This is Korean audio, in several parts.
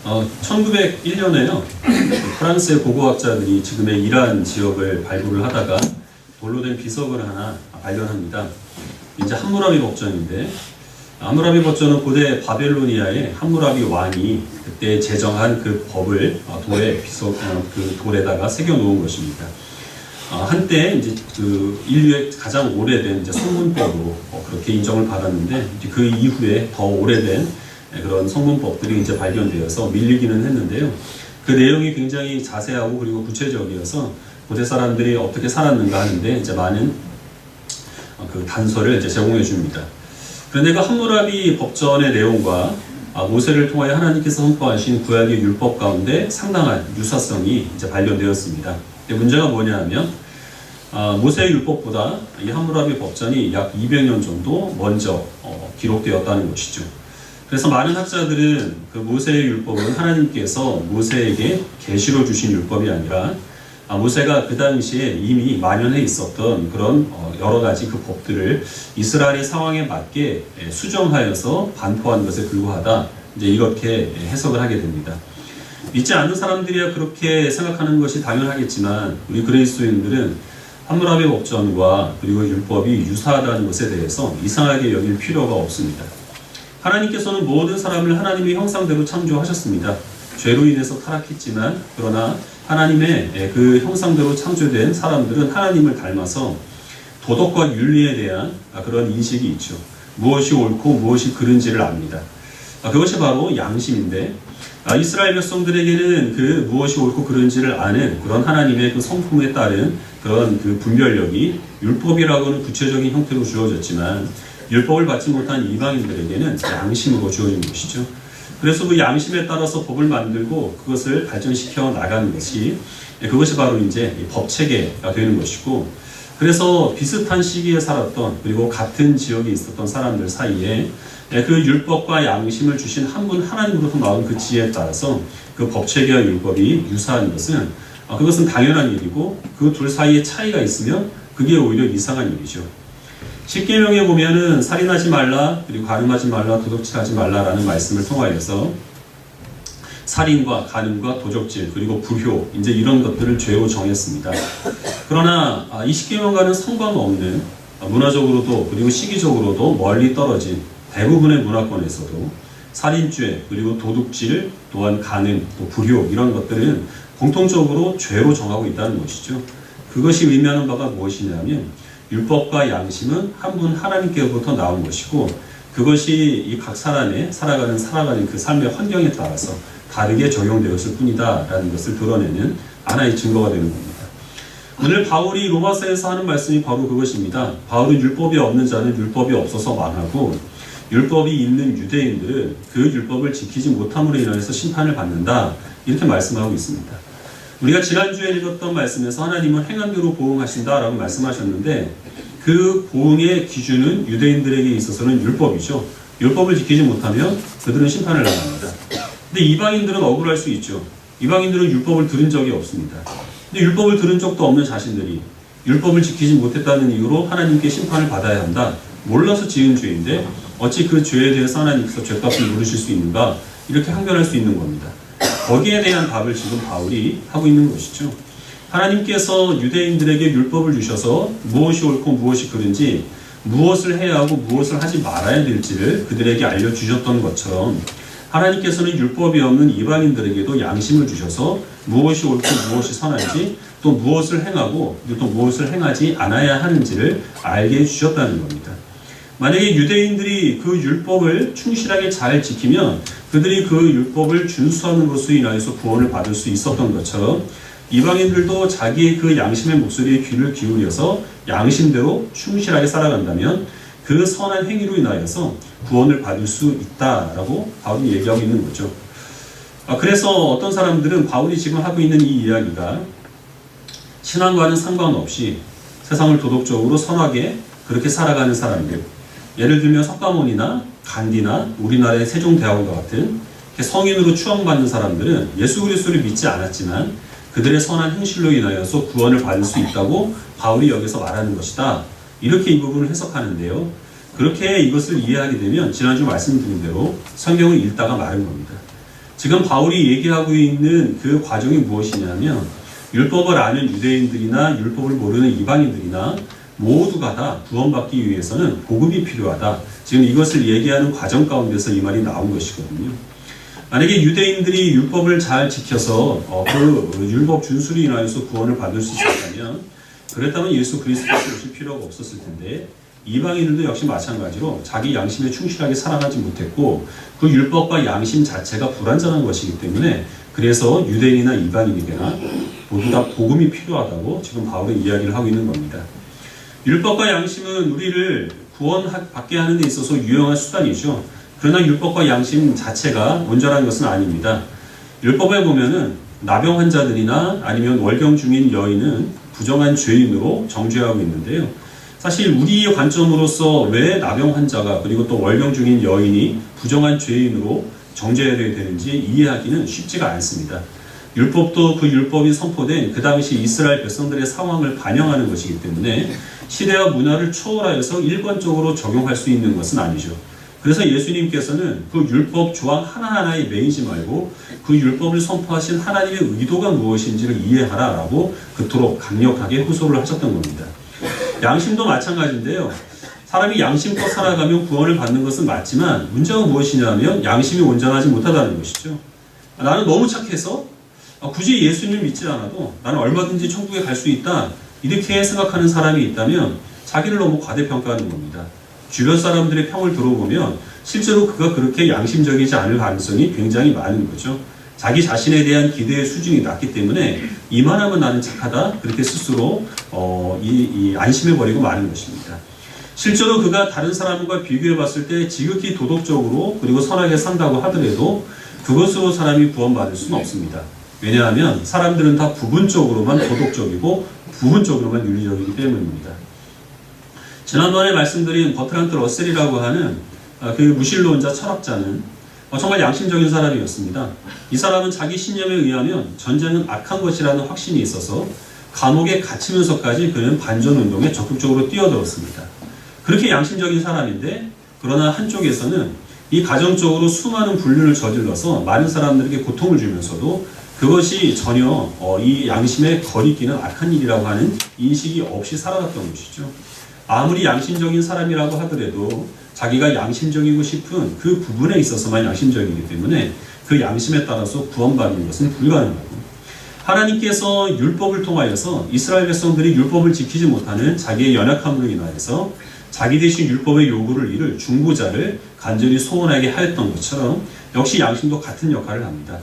1901년에요. 프랑스의 고고학자들이 지금의 이란 지역을 발굴을 하다가 돌로 된 비석을 하나 발견합니다. 이제 함무라비 법전인데, 함무라비 법전은 고대 바벨로니아의 함무라비 왕이 그때 제정한 그 법을 돌에 비석, 그 돌에다가 새겨 놓은 것입니다. 한때 이제 그 인류의 가장 오래된 이제 성문법으로 그렇게 인정을 받았는데, 이제 그 이후에 더 오래된 그런 성문법들이 이제 발견되어서 밀리기는 했는데요. 그 내용이 굉장히 자세하고 그리고 구체적이어서 고대 사람들이 어떻게 살았는가 하는데 이제 많은 그 단서를 이제 제공해 줍니다. 그런데 그 함무라비 법전의 내용과 모세를 통하여 하나님께서 선포하신 구약의 율법 가운데 상당한 유사성이 이제 발견되었습니다. 근데 문제가 뭐냐 하면 모세의 율법보다 이 함무라비 법전이 약 200년 정도 먼저 기록되었다는 것이죠. 그래서 많은 학자들은 그 모세의 율법은 하나님께서 모세에게 계시로 주신 율법이 아니라 모세가 그 당시에 이미 만연해 있었던 그런 여러 가지 그 법들을 이스라엘의 상황에 맞게 수정하여서 반포한 것에 불과하다. 이제 이렇게 해석을 하게 됩니다. 믿지 않는 사람들이야 그렇게 생각하는 것이 당연하겠지만 우리 그리스도인들은 함무라비 법전과 그리고 율법이 유사하다는 것에 대해서 이상하게 여길 필요가 없습니다. 하나님께서는 모든 사람을 하나님의 형상대로 창조하셨습니다. 죄로 인해서 타락했지만 그러나 하나님의 그 형상대로 창조된 사람들은 하나님을 닮아서 도덕과 윤리에 대한 그런 인식이 있죠. 무엇이 옳고 무엇이 그른지를 압니다. 그것이 바로 양심인데 이스라엘 백성들에게는 그 무엇이 옳고 그른지를 아는 그런 하나님의 그 성품에 따른 그런 그 분별력이 율법이라고는 구체적인 형태로 주어졌지만 율법을 받지 못한 이방인들에게는 양심으로 주어진 것이죠. 그래서 그 양심에 따라서 법을 만들고 그것을 발전시켜 나가는 것이 그것이 바로 이제 법체계가 되는 것이고, 그래서 비슷한 시기에 살았던 그리고 같은 지역에 있었던 사람들 사이에 그 율법과 양심을 주신 한 분 하나님으로부터 나온 그 지혜에 따라서 그 법체계와 율법이 유사한 것은 그것은 당연한 일이고, 그 둘 사이에 차이가 있으면 그게 오히려 이상한 일이죠. 십계명에 보면은 살인하지 말라, 그리고 간음하지 말라, 도적질하지 말라라는 말씀을 통하여서 살인과 간음과 도적질 그리고 불효 이제 이런 것들을 죄로 정했습니다. 그러나 이 십계명과는 상관없는 문화적으로도 그리고 시기적으로도 멀리 떨어진 대부분의 문화권에서도 살인죄 그리고 도둑질 또한 간음 또 불효 이런 것들은 공통적으로 죄로 정하고 있다는 것이죠. 그것이 의미하는 바가 무엇이냐면 율법과 양심은 한 분 하나님께로부터 나온 것이고, 그것이 이 각 사람의 살아가는 그 삶의 환경에 따라서 다르게 적용되었을 뿐이다 라는 것을 드러내는 하나의 증거가 되는 겁니다. 오늘 바울이 로마서에서 하는 말씀이 바로 그것입니다. 바울은 율법이 없는 자는 율법이 없어서 망하고 율법이 있는 유대인들은 그 율법을 지키지 못함으로 인해서 심판을 받는다, 이렇게 말씀하고 있습니다. 우리가 지난주에 읽었던 말씀에서 하나님은 행함대로 보응하신다라고 말씀하셨는데, 그 보응의 기준은 유대인들에게 있어서는 율법이죠. 율법을 지키지 못하면 그들은 심판을 당합니다. 근데 이방인들은 억울할 수 있죠. 이방인들은 율법을 들은 적이 없습니다. 근데 율법을 들은 적도 없는 자신들이 율법을 지키지 못했다는 이유로 하나님께 심판을 받아야 한다. 몰라서 지은 죄인데 어찌 그 죄에 대해서 하나님께서 죄값을 물으실 수 있는가, 이렇게 항변할 수 있는 겁니다. 거기에 대한 답을 지금 바울이 하고 있는 것이죠. 하나님께서 유대인들에게 율법을 주셔서 무엇이 옳고 무엇이 그른지, 무엇을 해야 하고 무엇을 하지 말아야 될지를 그들에게 알려주셨던 것처럼 하나님께서는 율법이 없는 이방인들에게도 양심을 주셔서 무엇이 옳고 무엇이 선한지, 또 무엇을 행하고 또 무엇을 행하지 않아야 하는지를 알게 해주셨다는 겁니다. 만약에 유대인들이 그 율법을 충실하게 잘 지키면 그들이 그 율법을 준수하는 것으로 인하여서 구원을 받을 수 있었던 것처럼 이방인들도 자기의 그 양심의 목소리에 귀를 기울여서 양심대로 충실하게 살아간다면 그 선한 행위로 인하여서 구원을 받을 수 있다라고 바울이 얘기하고 있는 거죠. 그래서 어떤 사람들은 바울이 지금 하고 있는 이 이야기가 신앙과는 상관없이 세상을 도덕적으로 선하게 그렇게 살아가는 사람들, 예를 들면 석가모니나 간디나 우리나라의 세종대왕과 같은 성인으로 추앙받는 사람들은 예수 그리스도를 믿지 않았지만 그들의 선한 행실로 인하여서 구원을 받을 수 있다고 바울이 여기서 말하는 것이다, 이렇게 이 부분을 해석하는데요. 그렇게 이것을 이해하게 되면 지난주 말씀드린 대로 성경을 읽다가 마른 겁니다. 지금 바울이 얘기하고 있는 그 과정이 무엇이냐면 율법을 아는 유대인들이나 율법을 모르는 이방인들이나 모두가 다 구원받기 위해서는 복음이 필요하다. 지금 이것을 얘기하는 과정 가운데서 이 말이 나온 것이거든요. 만약에 유대인들이 율법을 잘 지켜서 그 율법 준수로 인하여서 구원을 받을 수 있었다면 그랬다면 예수 그리스도께서 오실 필요가 없었을 텐데 이방인들도 역시 마찬가지로 자기 양심에 충실하게 살아가지 못했고 그 율법과 양심 자체가 불완전한 것이기 때문에 그래서 유대인이나 이방인에게나 모두 다 복음이 필요하다고 지금 바울은 이야기를 하고 있는 겁니다. 율법과 양심은 우리를 구원받게 하는 데 있어서 유용한 수단이죠. 그러나 율법과 양심 자체가 온전한 것은 아닙니다. 율법에 보면은 나병 환자들이나 아니면 월경 중인 여인은 부정한 죄인으로 정죄하고 있는데요. 사실 우리의 관점으로서 왜 나병 환자가 그리고 또 월경 중인 여인이 부정한 죄인으로 정죄해야 되는지 이해하기는 쉽지가 않습니다. 율법도 그 율법이 선포된 그 당시 이스라엘 백성들의 상황을 반영하는 것이기 때문에 시대와 문화를 초월하여서 일관적으로 적용할 수 있는 것은 아니죠. 그래서 예수님께서는 그 율법 조항 하나하나에 매이지 말고 그 율법을 선포하신 하나님의 의도가 무엇인지를 이해하라라고 그토록 강력하게 호소를 하셨던 겁니다. 양심도 마찬가지인데요. 사람이 양심껏 살아가면 구원을 받는 것은 맞지만 문제가 무엇이냐면 양심이 온전하지 못하다는 것이죠. 나는 너무 착해서 굳이 예수님을 믿지 않아도 나는 얼마든지 천국에 갈 수 있다. 이렇게 생각하는 사람이 있다면 자기를 너무 과대평가하는 겁니다. 주변 사람들의 평을 들어보면 실제로 그가 그렇게 양심적이지 않을 가능성이 굉장히 많은 거죠. 자기 자신에 대한 기대의 수준이 낮기 때문에 이만하면 나는 착하다 그렇게 스스로 안심해버리고 마는 것입니다. 실제로 그가 다른 사람과 비교해 봤을 때 지극히 도덕적으로 그리고 선하게 산다고 하더라도 그것으로 사람이 구원받을 수는 없습니다. 왜냐하면 사람들은 다 부분적으로만 도덕적이고 부분적으로만 윤리적이기 때문입니다. 지난번에 말씀드린 버트란트 러셀이라고 하는 그 무신론자 철학자는 정말 양심적인 사람이었습니다. 이 사람은 자기 신념에 의하면 전쟁은 악한 것이라는 확신이 있어서 감옥에 갇히면서까지 그는 반전운동에 적극적으로 뛰어들었습니다. 그렇게 양심적인 사람인데 그러나 한쪽에서는 이 가정적으로 수많은 불륜을 저질러서 많은 사람들에게 고통을 주면서도 그것이 전혀 이 양심에 거리끼는 악한 일이라고 하는 인식이 없이 살아갔던 것이죠. 아무리 양심적인 사람이라고 하더라도 자기가 양심적이고 싶은 그 부분에 있어서만 양심적이기 때문에 그 양심에 따라서 구원받는 것은 불가능하고 하나님께서 율법을 통하여서 이스라엘 백성들이 율법을 지키지 못하는 자기의 연약함으로 인하여서 자기 대신 율법의 요구를 이룰 중보자를 간절히 소원하게 하였던 것처럼 역시 양심도 같은 역할을 합니다.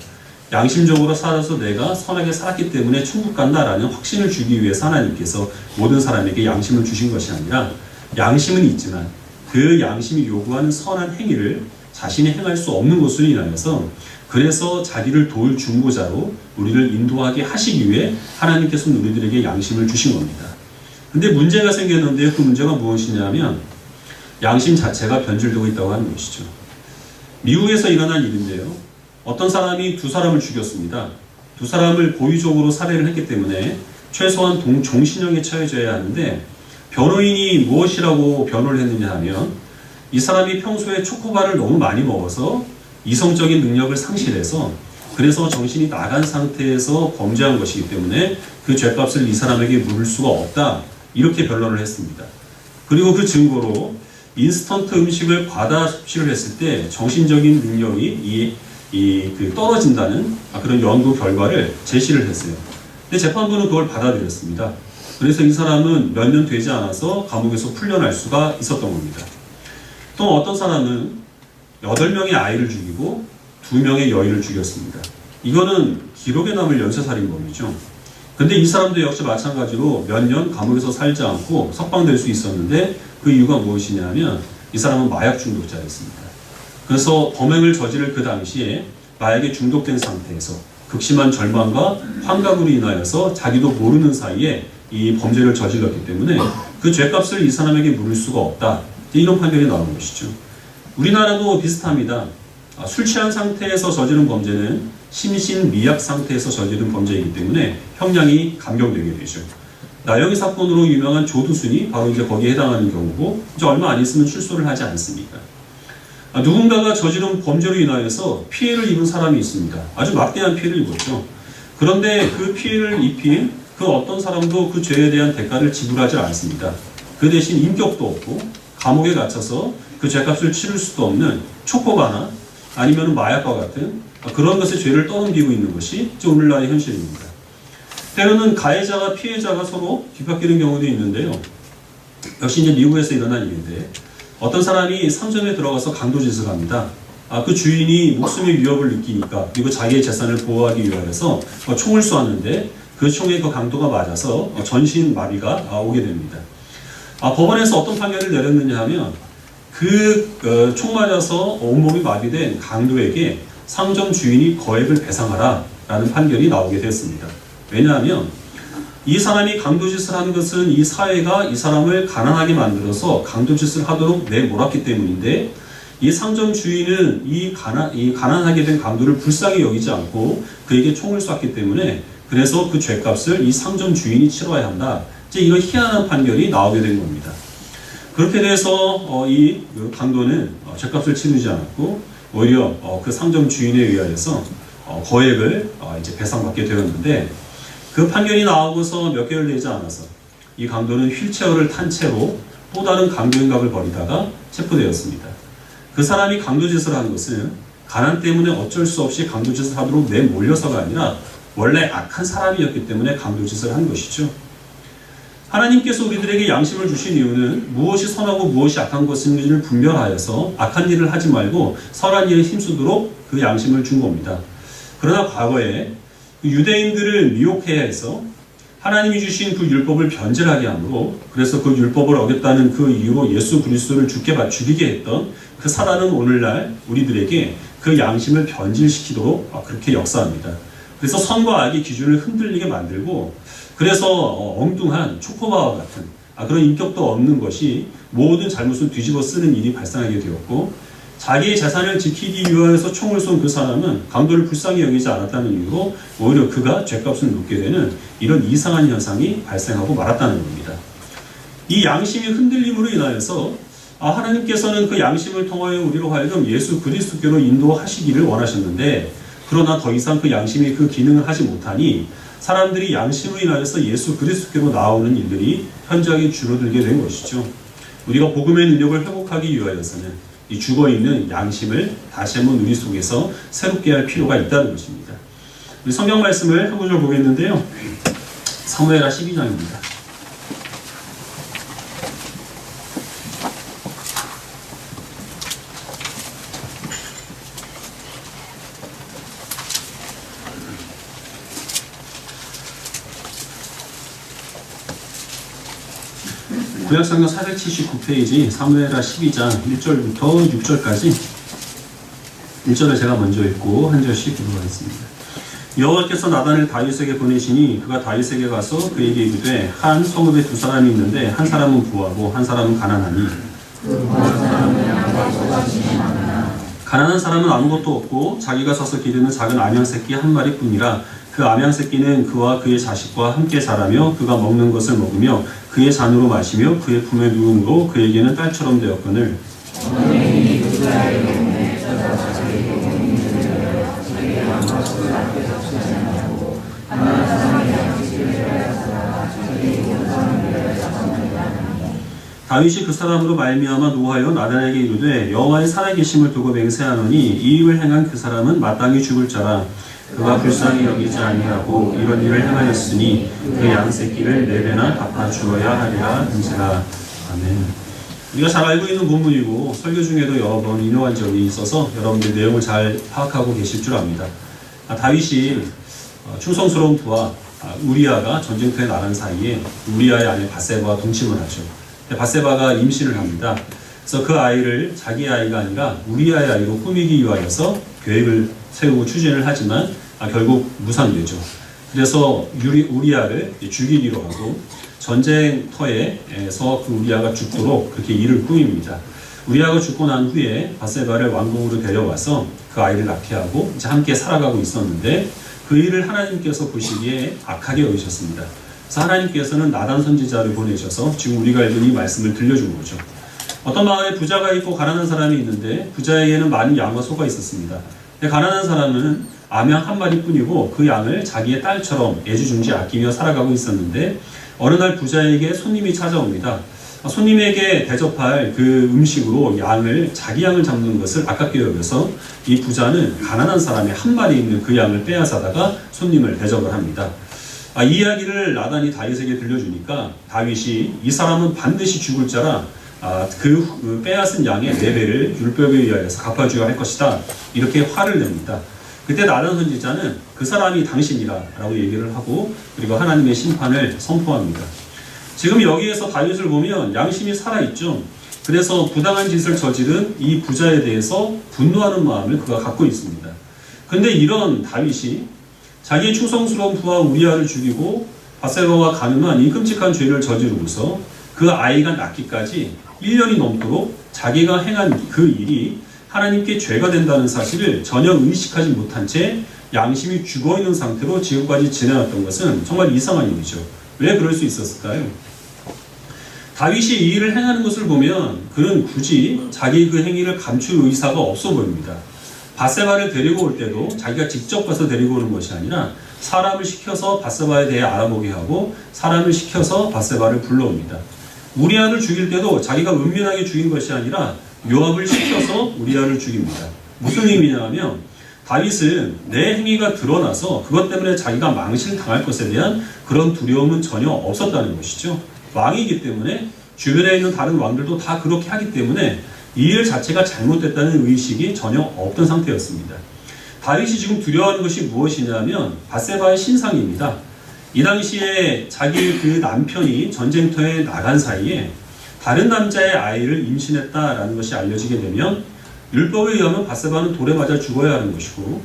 양심적으로 살아서 내가 선하게 살았기 때문에 천국 간다라는 확신을 주기 위해서 하나님께서 모든 사람에게 양심을 주신 것이 아니라 양심은 있지만 그 양심이 요구하는 선한 행위를 자신이 행할 수 없는 것으로 인하여서 그래서 자기를 도울 중보자로 우리를 인도하게 하시기 위해 하나님께서 우리들에게 양심을 주신 겁니다. 근데 문제가 생겼는데요. 그 문제가 무엇이냐면 양심 자체가 변질되고 있다고 하는 것이죠. 미국에서 일어난 일인데요. 어떤 사람이 두 사람을 죽였습니다. 두 사람을 고의적으로 살해를 했기 때문에 최소한 종신형에 처해져야 하는데 변호인이 무엇이라고 변호를 했느냐 하면 이 사람이 평소에 초코바를 너무 많이 먹어서 이성적인 능력을 상실해서 그래서 정신이 나간 상태에서 범죄한 것이기 때문에 그 죄값을 이 사람에게 물을 수가 없다. 이렇게 변론을 했습니다. 그리고 그 증거로 인스턴트 음식을 과다 섭취를 했을 때 정신적인 능력이 떨어진다는 그런 연구 결과를 제시를 했어요. 근데 재판부는 그걸 받아들였습니다. 그래서 이 사람은 몇 년 되지 않아서 감옥에서 풀려날 수가 있었던 겁니다. 또 어떤 사람은 8명의 아이를 죽이고 2명의 여인을 죽였습니다. 이거는 기록에 남을 연쇄살인범이죠. 근데 이 사람도 역시 마찬가지로 몇 년 감옥에서 살지 않고 석방될 수 있었는데 그 이유가 무엇이냐면 이 사람은 마약 중독자였습니다. 그래서 범행을 저지를 그 당시에 마약에 중독된 상태에서 극심한 절망과 환각으로 인하여서 자기도 모르는 사이에 이 범죄를 저질렀기 때문에 그 죄값을 이 사람에게 물을 수가 없다. 이런 판결이 나온 것이죠. 우리나라도 비슷합니다. 술 취한 상태에서 저지른 범죄는 심신미약 상태에서 저지른 범죄이기 때문에 형량이 감경되게 되죠. 나영이 사건으로 유명한 조두순이 바로 이제 거기에 해당하는 경우고 이제 얼마 안 있으면 출소를 하지 않습니까? 누군가가 저지른 범죄로 인하여서 피해를 입은 사람이 있습니다. 아주 막대한 피해를 입었죠. 그런데 그 피해를 입힌 그 어떤 사람도 그 죄에 대한 대가를 지불하지 않습니다. 그 대신 인격도 없고 감옥에 갇혀서 그 죄값을 치를 수도 없는 촉법화나 아니면 마약과 같은 그런 것에 죄를 떠넘기고 있는 것이 오늘날의 현실입니다. 때로는 가해자와 피해자가 서로 뒤바뀌는 경우도 있는데요. 역시 이제 미국에서 일어난 일인데 어떤 사람이 상점에 들어가서 강도짓을 합니다. 그 주인이 목숨의 위협을 느끼니까 그리고 자기의 재산을 보호하기 위하여서 총을 쏘았는데 그 총에 그 강도가 맞아서 전신 마비가 오게 됩니다. 법원에서 어떤 판결을 내렸느냐 하면 총 맞아서 온몸이 마비된 강도에게 상점 주인이 거액을 배상하라 라는 판결이 나오게 됐습니다. 왜냐하면 이 사람이 강도짓을 한 것은 이 사회가 이 사람을 가난하게 만들어서 강도짓을 하도록 내몰았기 때문인데 이 상점 주인은 이 가난하게 된 강도를 불쌍히 여기지 않고 그에게 총을 쐈기 때문에 그래서 그 죄값을 이 상점 주인이 치러야 한다. 이제 이런 희한한 판결이 나오게 된 겁니다. 그렇게 돼서 이 강도는 죄값을 치르지 않았고 오히려 그 상점 주인에 의하여서 거액을 이제 배상받게 되었는데 그 판결이 나오고서 몇 개월 되지 않아서 이 강도는 휠체어를 탄 채로 또 다른 강도 행각을 벌이다가 체포되었습니다. 그 사람이 강도짓을 한 것은 가난 때문에 어쩔 수 없이 강도짓을 하도록 내몰려서가 아니라 원래 악한 사람이었기 때문에 강도짓을 한 것이죠. 하나님께서 우리들에게 양심을 주신 이유는 무엇이 선하고 무엇이 악한 것인지를 분별하여서 악한 일을 하지 말고 선한 일에 힘쓰도록 그 양심을 준 겁니다. 그러나 과거에 유대인들을 미혹해야 해서 하나님이 주신 그 율법을 변질하게 함으로 그래서 그 율법을 어겼다는 그 이유로 예수 그리스도를 죽이게 했던 그 사단은 오늘날 우리들에게 그 양심을 변질시키도록 그렇게 역사합니다. 그래서 선과 악의 기준을 흔들리게 만들고 그래서 엉뚱한 촉법화와 같은 그런 인격도 없는 것이 모든 잘못을 뒤집어 쓰는 일이 발생하게 되었고 자기의 재산을 지키기 위하여서 총을 쏜 그 사람은 강도를 불쌍히 여기지 않았다는 이유로 오히려 그가 죄값을 묻게 되는 이런 이상한 현상이 발생하고 말았다는 겁니다. 이 양심이 흔들림으로 인하여서 하나님께서는 그 양심을 통하여 우리로 하여금 예수 그리스도께로 인도하시기를 원하셨는데 그러나 더 이상 그 양심이 그 기능을 하지 못하니 사람들이 양심으로 인하여서 예수 그리스도께로 나오는 일들이 현저하게 줄어들게 된 것이죠. 우리가 복음의 능력을 회복하기 위하여서는 이 죽어있는 양심을 다시 한번 우리 속에서 새롭게 할 필요가 있다는 것입니다. 우리 성경 말씀을 한 구절 보겠는데요. 사무엘하 12장입니다. 구약성경 479페이지 사무엘하 12장 1절부터 6절까지 1절을 제가 먼저 읽고 한 절씩 읽어가겠습니다. 여호와께서 나단을 다윗에게 보내시니 그가 다윗에게 가서 그에게 이르되 한 성읍에 두 사람이 있는데 한 사람은 부하고 한 사람은 가난하니 가난한 사람은 아무것도 없고 자기가 사서 기르는 작은 암양 새끼 한 마리뿐이라 그 암양 새끼는 그와 그의 자식과 함께 자라며 그가 먹는 것을 먹으며 그의 잔으로 마시며 그의 품에 누움으로 그에게는 딸처럼 되었거늘 다윗이 그 사람으로 말미암아 노하여 나단에게 이르되 여호와의 살아계심을 두고 맹세하노니 이 일을 행한 그 사람은 마땅히 죽을 자라. 그가 불쌍히 여기지 아니하고 이런 일을 행하였으니 그 양새끼를 4배나 갚아 주어야 하리라 한지라. 아멘. 우리가 잘 알고 있는 본문이고 설교 중에도 여러 번 인용한 적이 있어서 여러분들 내용을 잘 파악하고 계실 줄 압니다. 다윗이 충성스러운 부하 우리아가 전쟁터에 나간 사이에 우리아의 아내 바세바와 동침을 하죠. 바세바가 임신을 합니다. 그래서 그 아이를 자기 아이가 아니라 우리아의 아이로 꾸미기 위하여서 계획을 세우고 추진을 하지만 결국 무산되죠. 그래서 우리아를 죽이기로 하고 전쟁터에서 그 우리아가 죽도록 그렇게 일을 꾸밉니다. 우리아가 죽고 난 후에 바세바를 왕궁으로 데려와서 그 아이를 낳게 하고 이제 함께 살아가고 있었는데 그 일을 하나님께서 보시기에 악하게 여기셨습니다. 그래서 하나님께서는 나단 선지자를 보내셔서 지금 우리가 읽은 이 말씀을 들려준 거죠. 어떤 마을에 부자가 있고 가난한 사람이 있는데 부자에게는 많은 양과 소가 있었습니다. 근데 가난한 사람은 암양 한 마리뿐이고 그 양을 자기의 딸처럼 애지중지 아끼며 살아가고 있었는데 어느 날 부자에게 손님이 찾아옵니다. 손님에게 대접할 그 음식으로 자기 양을 잡는 것을 아깝게 여겨서 이 부자는 가난한 사람이 한 마리 있는 그 양을 빼앗아다가 손님을 대접을 합니다. 이 이야기를 나단이 다윗에게 들려주니까 다윗이 이 사람은 반드시 죽을 자라 그 빼앗은 양의 4배를 율법에 의하여서 갚아줘야 할 것이다. 이렇게 화를 냅니다. 그때 나단 선지자는 그 사람이 당신이라 라고 얘기를 하고 그리고 하나님의 심판을 선포합니다. 지금 여기에서 다윗을 보면 양심이 살아있죠. 그래서 부당한 짓을 저지른 이 부자에 대해서 분노하는 마음을 그가 갖고 있습니다. 근데 이런 다윗이 자기의 충성스러운 부하 우리아를 죽이고 밧세바와 가늠한 이 끔찍한 죄를 저지르고서 그 아이가 낳기까지 1년이 넘도록 자기가 행한 그 일이 하나님께 죄가 된다는 사실을 전혀 의식하지 못한 채 양심이 죽어있는 상태로 지금까지 지내왔던 것은 정말 이상한 일이죠. 왜 그럴 수 있었을까요? 다윗이 이 일을 행하는 것을 보면 그는 굳이 자기 그 행위를 감출 의사가 없어 보입니다. 밧세바를 데리고 올 때도 자기가 직접 가서 데리고 오는 것이 아니라 사람을 시켜서 밧세바에 대해 알아보게 하고 사람을 시켜서 밧세바를 불러옵니다. 우리아를 죽일 때도 자기가 은밀하게 죽인 것이 아니라 요압을 시켜서 우리아를 죽입니다. 무슨 의미냐 하면 다윗은 내 행위가 드러나서 그것 때문에 자기가 망신당할 것에 대한 그런 두려움은 전혀 없었다는 것이죠. 왕이기 때문에 주변에 있는 다른 왕들도 다 그렇게 하기 때문에 이 일 자체가 잘못됐다는 의식이 전혀 없던 상태였습니다. 다윗이 지금 두려워하는 것이 무엇이냐면 밧세바의 신상입니다. 이 당시에 자기 그 남편이 전쟁터에 나간 사이에 다른 남자의 아이를 임신했다라는 것이 알려지게 되면 율법에 의하면 밧세바는 돌에 맞아 죽어야 하는 것이고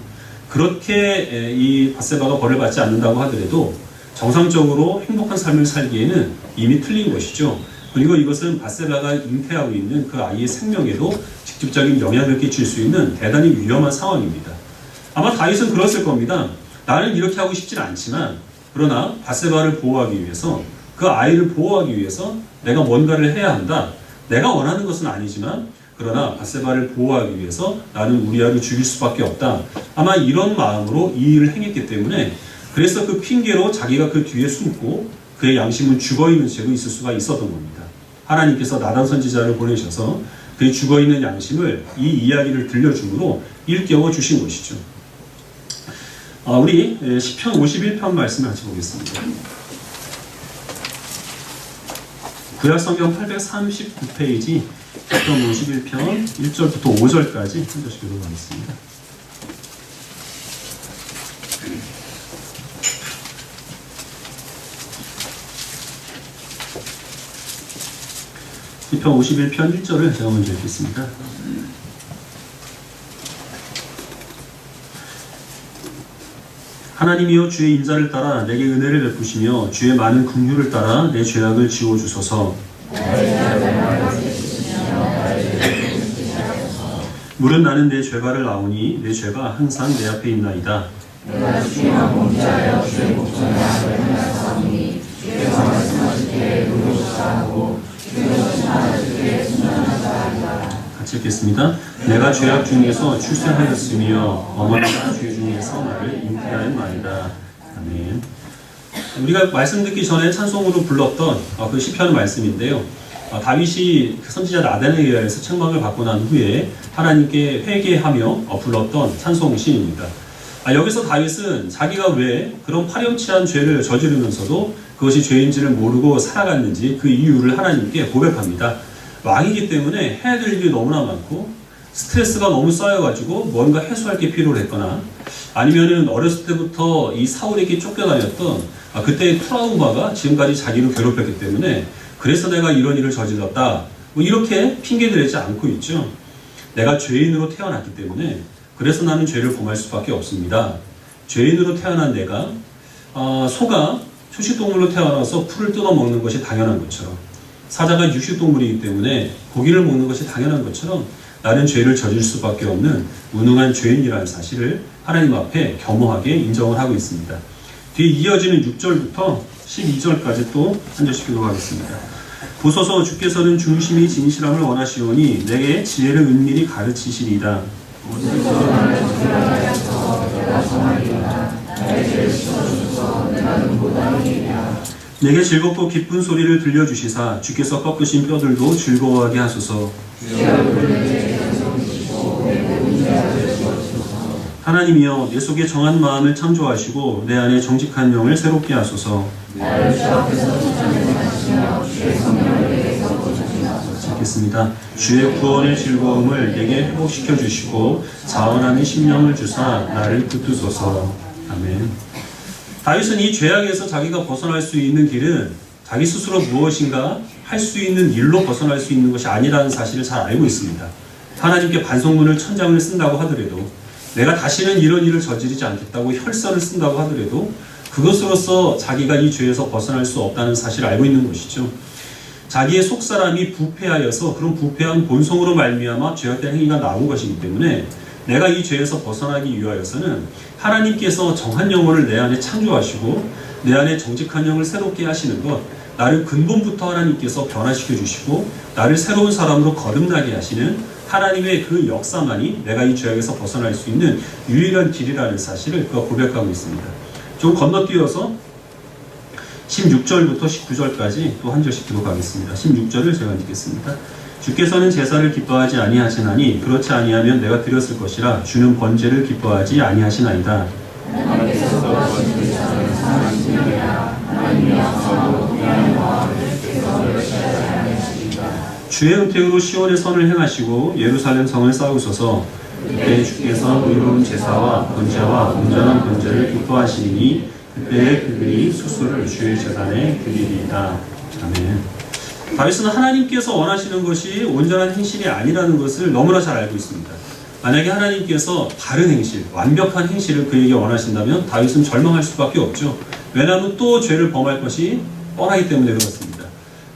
그렇게 이 밧세바가 벌을 받지 않는다고 하더라도 정상적으로 행복한 삶을 살기에는 이미 틀린 것이죠. 그리고 이것은 밧세바가 잉태하고 있는 그 아이의 생명에도 직접적인 영향을 끼칠 수 있는 대단히 위험한 상황입니다. 아마 다윗은 그랬을 겁니다. 나는 이렇게 하고 싶진 않지만 그러나 밧세바를 보호하기 위해서 그 아이를 보호하기 위해서 내가 뭔가를 해야 한다. 내가 원하는 것은 아니지만 그러나 밧세바를 보호하기 위해서 나는 우리아를 죽일 수밖에 없다. 아마 이런 마음으로 이 일을 행했기 때문에 그래서 그 핑계로 자기가 그 뒤에 숨고 그의 양심은 죽어있는 채로 있을 수가 있었던 겁니다. 하나님께서 나단 선지자를 보내셔서 그의 죽어있는 양심을 이 이야기를 들려줌으로 일깨워 주신 것이죠. 우리 시편 51편 말씀을 같이 보겠습니다. 구약성경 839페이지 시편 51편 1절부터 5절까지 한 절씩 읽어가겠습니다. 시편 51편 1절을 제가 먼저 읽겠습니다. 하나님이여 주의 인자를 따라 내게 은혜를 베푸시며 주의 많은 긍휼을 따라 내 죄악을 지워주소서. 물은 나는 내 죄가를 아오니 내 죄가 항상 내 앞에 있나이다. 내가 주의만 범죄하여 주의 목전에 악을 행하사오니 주께서 말씀하실 때 의로우시다고 같이 읽겠습니다. 내가 죄악 중에서 출생하였으며 어머니가 죄 중에서 나를 잉태하였나이다. 아멘. 우리가 말씀 듣기 전에 찬송으로 불렀던 그 시편 말씀인데요. 다윗이 선지자 나단에 의해서 책망을 받고 난 후에 하나님께 회개하며 불렀던 찬송시입니다. 여기서 다윗은 자기가 왜 그런 파렴치한 죄를 저지르면서도 그것이 죄인지를 모르고 살아갔는지 그 이유를 하나님께 고백합니다. 왕이기 때문에 해야 될 일이 너무나 많고 스트레스가 너무 쌓여가지고 뭔가 해소할 게 필요했거나 아니면은 어렸을 때부터 이 사울에게 쫓겨다녔던 그때의 트라우마가 지금까지 자기를 괴롭혔기 때문에 그래서 내가 이런 일을 저질렀다. 이렇게 핑계대지 않고 있죠. 내가 죄인으로 태어났기 때문에 그래서 나는 죄를 범할 수밖에 없습니다. 죄인으로 태어난 내가 소가 초식동물로 태어나서 풀을 뜯어먹는 것이 당연한 것처럼 사자가 육식동물이기 때문에 고기를 먹는 것이 당연한 것처럼 나는 죄를 저질 수밖에 없는 무능한 죄인이라는 사실을 하나님 앞에 겸허하게 인정을 하고 있습니다. 뒤에 이어지는 6절부터 12절까지 또 한 절씩 읽어가겠습니다. 보소서 주께서는 중심이 진실함을 원하시오니 내게 지혜를 은밀히 가르치시리이다. 내게 즐겁고 기쁜 소리를 들려주시사 주께서 꺾으신 뼈들도 즐거워하게 하소서. 하나님이여 내 속에 정한 마음을 창조하시고 내 안에 정직한 영을 새롭게 하소서. 읽겠습니다. 주의 구원의 즐거움을 내게 회복시켜 주시고 자원하는 심령을 주사 나를 붙드소서. 아멘. 다윗은 이 죄악에서 자기가 벗어날 수 있는 길은 자기 스스로 무엇인가 할 수 있는 일로 벗어날 수 있는 것이 아니라는 사실을 잘 알고 있습니다. 하나님께 반성문을 1000장을 쓴다고 하더라도, 내가 다시는 이런 일을 저지르지 않겠다고 혈서를 쓴다고 하더라도 그것으로서 자기가 이 죄에서 벗어날 수 없다는 사실을 알고 있는 것이죠. 자기의 속사람이 부패하여서 그런 부패한 본성으로 말미암아 죄악된 행위가 나온 것이기 때문에 내가 이 죄에서 벗어나기 위하여서는 하나님께서 정한 영혼을 내 안에 창조하시고 내 안에 정직한 영을 새롭게 하시는 것, 나를 근본부터 하나님께서 변화시켜 주시고 나를 새로운 사람으로 거듭나게 하시는 하나님의 그 역사만이 내가 이 죄악에서 벗어날 수 있는 유일한 길이라는 사실을 그가 고백하고 있습니다. 좀 건너뛰어서 16절부터 19절까지 또 한 절씩 기록하겠습니다. 16절을 제가 읽겠습니다. 주께서는 제사를 기뻐하지 아니하시나니 그렇지 아니하면 내가 드렸을 것이라 주는 번제를 기뻐하지 아니하시나이다. 주의 은택으로 시온의 선을 행하시고 예루살렘 성을 쌓으소서. 그때 주께서 의로운 제사와 번제와 온전한 번제를 기뻐하시니 그때의 그들이 수수를 주의 제단에 드리리이다. 아멘. 다윗은 하나님께서 원하시는 것이 온전한 행실이 아니라는 것을 너무나 잘 알고 있습니다. 만약에 하나님께서 바른 행실, 완벽한 행실을 그에게 원하신다면 다윗은 절망할 수밖에 없죠. 왜냐하면 또 죄를 범할 것이 뻔하기 때문에 그렇습니다.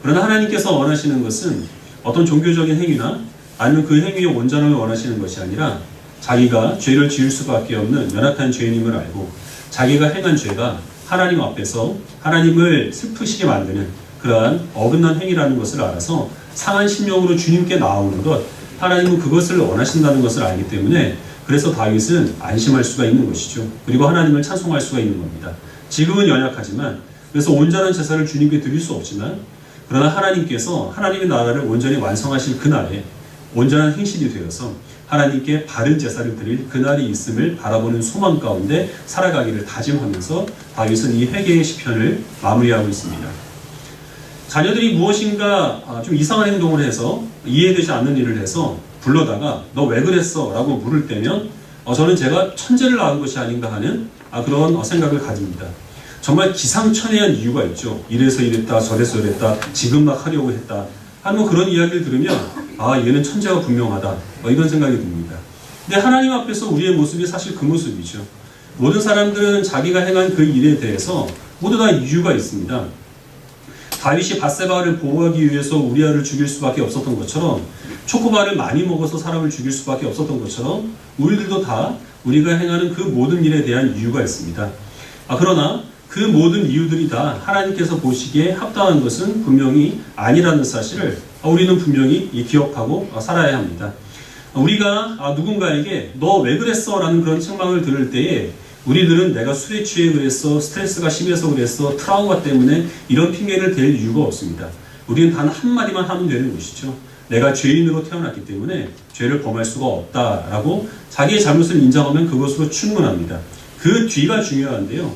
그러나 하나님께서 원하시는 것은 어떤 종교적인 행위나 아니면 그 행위의 온전함을 원하시는 것이 아니라 자기가 죄를 지을 수밖에 없는 연약한 죄인임을 알고 자기가 행한 죄가 하나님 앞에서 하나님을 슬프시게 만드는 그러한 어긋난 행위라는 것을 알아서 상한 심령으로 주님께 나오는 것, 하나님은 그것을 원하신다는 것을 알기 때문에 그래서 다윗은 안심할 수가 있는 것이죠. 그리고 하나님을 찬송할 수가 있는 겁니다. 지금은 연약하지만, 그래서 온전한 제사를 주님께 드릴 수 없지만, 그러나 하나님께서 하나님의 나라를 온전히 완성하실 그날에 온전한 행실이 되어서 하나님께 바른 제사를 드릴 그날이 있음을 바라보는 소망 가운데 살아가기를 다짐하면서 다윗은 이 회개의 시편을 마무리하고 있습니다. 자녀들이 무엇인가 좀 이상한 행동을 해서 이해되지 않는 일을 해서 불러다가 너 왜 그랬어? 라고 물을 때면 저는 제가 천재를 낳은 것이 아닌가 하는 그런 생각을 가집니다. 정말 기상천외한 이유가 있죠. 이래서 이랬다, 저래서 이랬다, 지금 막 하려고 했다 하는 그런 이야기를 들으면 얘는 천재가 분명하다 이런 생각이 듭니다. 근데 하나님 앞에서 우리의 모습이 사실 그 모습이죠. 모든 사람들은 자기가 행한 그 일에 대해서 모두 다 이유가 있습니다. 다윗이 밧세바를 보호하기 위해서 우리아를 죽일 수밖에 없었던 것처럼, 초코바를 많이 먹어서 사람을 죽일 수밖에 없었던 것처럼 우리들도 다 우리가 행하는 그 모든 일에 대한 이유가 있습니다. 그러나 그 모든 이유들이 다 하나님께서 보시기에 합당한 것은 분명히 아니라는 사실을 우리는 분명히 기억하고 살아야 합니다. 우리가 누군가에게 너 왜 그랬어? 라는 그런 책망을 들을 때에 우리들은 내가 술에 취해 그랬어, 스트레스가 심해서 그랬어, 트라우마 때문에 이런 핑계를 댈 이유가 없습니다. 우리는 단 한마디만 하면 되는 것이죠. 내가 죄인으로 태어났기 때문에 죄를 범할 수가 없다라고 자기의 잘못을 인정하면 그것으로 충분합니다. 그 뒤가 중요한데요.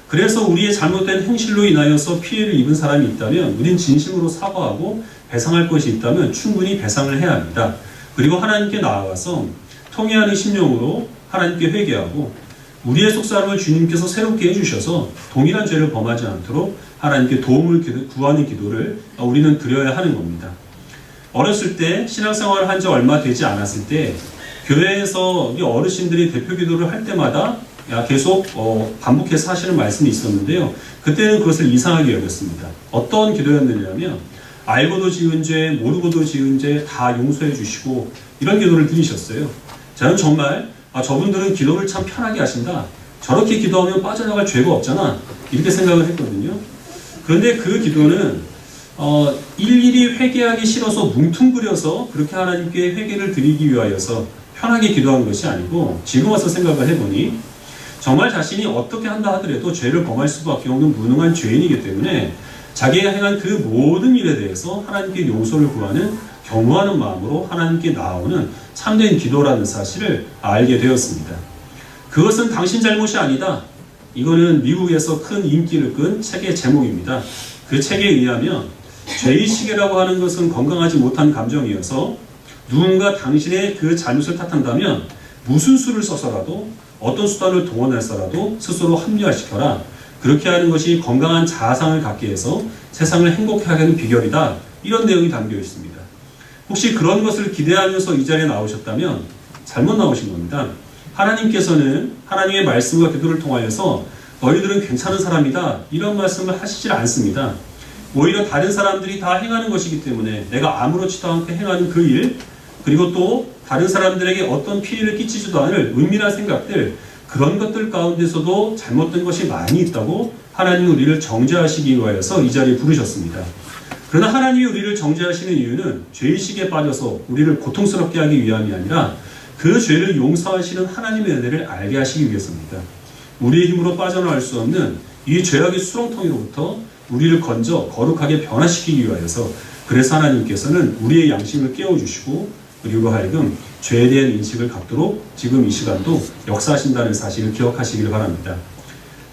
그래서 우리의 잘못된 행실로 인하여서 피해를 입은 사람이 있다면 우린 진심으로 사과하고 배상할 것이 있다면 충분히 배상을 해야 합니다. 그리고 하나님께 나아가서 통회하는 심령으로 하나님께 회개하고 우리의 속사람을 주님께서 새롭게 해주셔서 동일한 죄를 범하지 않도록 하나님께 도움을 구하는 기도를 우리는 드려야 하는 겁니다. 어렸을 때 신앙생활을 한 지 얼마 되지 않았을 때 교회에서 어르신들이 대표 기도를 할 때마다 계속 반복해서 하시는 말씀이 있었는데요. 그때는 그것을 이상하게 여겼습니다. 어떤 기도였느냐면 알고도 지은 죄, 모르고도 지은 죄 다 용서해 주시고 이런 기도를 드리셨어요. 저는 정말 저분들은 기도를 참 편하게 하신다. 저렇게 기도하면 빠져나갈 죄가 없잖아. 이렇게 생각을 했거든요. 그런데 그 기도는 일일이 회개하기 싫어서 뭉퉁그려서 그렇게 하나님께 회개를 드리기 위하여서 편하게 기도한 것이 아니고, 지금 와서 생각을 해보니 정말 자신이 어떻게 한다 하더라도 죄를 범할 수밖에 없는 무능한 죄인이기 때문에 자기가 행한 그 모든 일에 대해서 하나님께 용서를 구하는 겸허하는 마음으로 하나님께 나아오는 참된 기도라는 사실을 알게 되었습니다. 그것은 당신 잘못이 아니다. 이거는 미국에서 큰 인기를 끈 책의 제목입니다. 그 책에 의하면 죄의식이라고 하는 것은 건강하지 못한 감정이어서 누군가 당신의 그 잘못을 탓한다면 무슨 수를 써서라도 어떤 수단을 동원해서라도 스스로 합리화시켜라. 그렇게 하는 것이 건강한 자아상을 갖게 해서 세상을 행복하게 하는 비결이다. 이런 내용이 담겨 있습니다. 혹시 그런 것을 기대하면서 이 자리에 나오셨다면 잘못 나오신 겁니다. 하나님께서는 하나님의 말씀과 기도를 통하여서 너희들은 괜찮은 사람이다. 이런 말씀을 하시질 않습니다. 오히려 다른 사람들이 다 행하는 것이기 때문에 내가 아무렇지도 않게 행하는 그 일, 그리고 또 다른 사람들에게 어떤 피해를 끼치지도 않을 은밀한 생각들, 그런 것들 가운데서도 잘못된 것이 많이 있다고 하나님은 우리를 정죄하시기 위하여서 이 자리에 부르셨습니다. 그러나 하나님이 우리를 정죄하시는 이유는 죄의식에 빠져서 우리를 고통스럽게 하기 위함이 아니라 그 죄를 용서하시는 하나님의 은혜를 알게 하시기 위해서입니다. 우리의 힘으로 빠져나갈 수 없는 이 죄악의 수렁텅이로부터 우리를 건져 거룩하게 변화시키기 위하여서, 그래서 하나님께서는 우리의 양심을 깨워주시고 그리고 하여금 죄에 대한 인식을 갖도록 지금 이 시간도 역사하신다는 사실을 기억하시기를 바랍니다.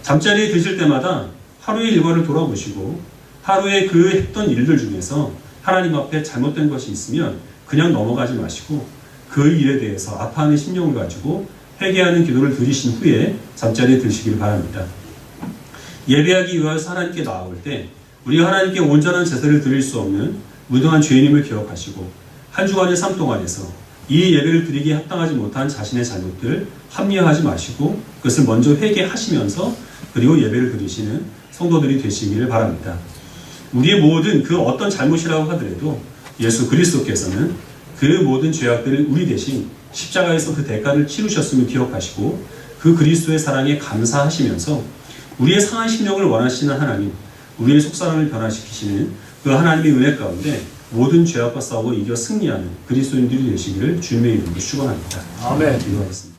잠자리에 드실 때마다 하루의 일과를 돌아보시고 하루에 그 했던 일들 중에서 하나님 앞에 잘못된 것이 있으면 그냥 넘어가지 마시고 그 일에 대해서 아파하는 심령을 가지고 회개하는 기도를 드리신 후에 잠자리에 드시기를 바랍니다. 예배하기 위해서 하나님께 나아올 때 우리가 하나님께 온전한 제사를 드릴 수 없는 무등한 죄인임을 기억하시고 한 주간의 삶 동안에서 이 예배를 드리기에 합당하지 못한 자신의 잘못들 합리화하지 마시고 그것을 먼저 회개하시면서 그리고 예배를 드리시는 성도들이 되시기를 바랍니다. 우리의 모든 그 어떤 잘못이라고 하더라도 예수 그리스도께서는 그 모든 죄악들을 우리 대신 십자가에서 그 대가를 치르셨음을 기억하시고 그 그리스도의 사랑에 감사하시면서 우리의 상한 심령을 원하시는 하나님, 우리의 속사람을 변화시키시는 그 하나님의 은혜 가운데 모든 죄악과 싸우고 이겨 승리하는 그리스도인들이 되시기를 주님의 이름으로 축원합니다. 아멘. 기도하겠습니다.